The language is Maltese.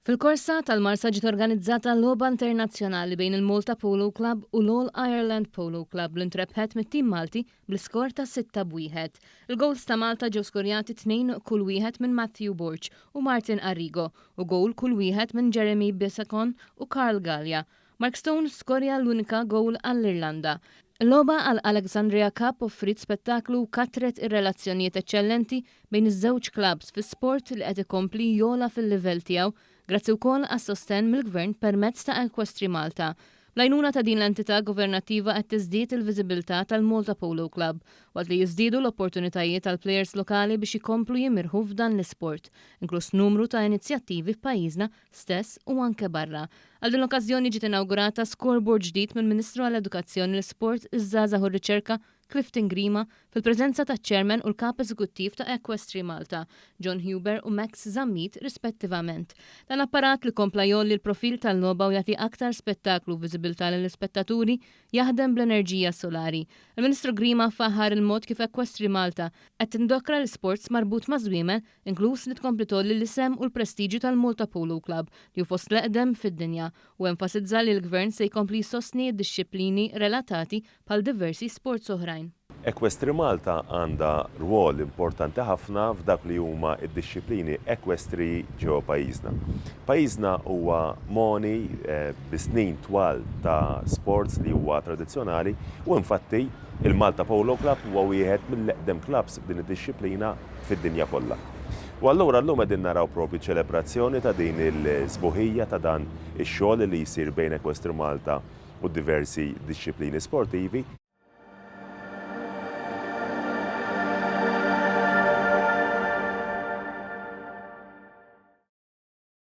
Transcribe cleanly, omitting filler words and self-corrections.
Fil-korsa tal-Marsa ġiet organizzata l-logħba internazzjonali bejn il-Malta Polo Club u l-Ireland Polo Club li ntrebħet mit-tim Malti bl-iskor ta' 6-1. Il-gowls ta' Malta ġew skorjati 2 kull wieħed minn Matthew Borg u Martin Arrigo u gowl kull wieħed minn Jeremy Besancon u Karl Galea. Mark Stone skorja l-unika gowl għall-Irlanda. Il-logħba għall-Alexandria Cup offrit spettaklu u katret ir-relazzjonijiet eċċellenti bejn iż-żewġ clubs fis-sport li qed ikompli jogħla fil-livell tiegħu grazzi wkoll għas-sostenn mill-Gvern permezz ta' Equestri Malta. L-għajnuna ta' din l-entità governattiva qed tiżdied il-viżibilità tal-Malta Polo Club waqt li jiżdiedu l-opportunitajiet tal-plejers lokali biex ikomplu jimirħu f'dan l-isport, inkluż numru ta' inizjattivi f'pajjiżna stess u anke barra. Għal din l-okkażjoni ġiet inaugurata scoreboard ġdid mill-Ministru għall-Edukazzjoni l-Isport, iż-żgħażagħ u r-Riċerka Clifton Grima fil-preżenza taċ-Chairman u l-Kap Eżekuttiv ta' Equestri Malta, John Huber u Max Zammit rispettivament. Dan apparat li kompla jolli l-profil tal-logħba u jagħti aktar spettaklu viżibilità lill-ispettaturi jaħdem bl-enerġija solari. Il-Ministru Grima faħħar il-mod kif Equestri Malta qed tindokra l-sports marbut ma' żwiemel, inkluż li tkompli tolli l-isem u l-prestiġju tal-Malta Polo Club li hu fost l-eqdem fid-dinja u enfasizza li l-Gvern se jkompli jsostni d-dixxiplini relatati bħal diversi sports oħrajn. Equestri Malta għandha rwol importanti ħafna f'dak li huma d-dixxiplini equestri ġew pajjiżna. Pajjiżna huwa moni bi snin twal ta' sports li huwa tradizzjonali u infatti il-Malta Polo Club huwa wieħed mill-eqdem clubs f'din id-dixxiplina fid-dinja kollha. U allura llum qegħdin naraw propri ċelebrazzjoni ta' din il-sbuħija ta' dan ix-xogħol li jsir bejn Equestri Malta u diversi dixxiplini sportivi.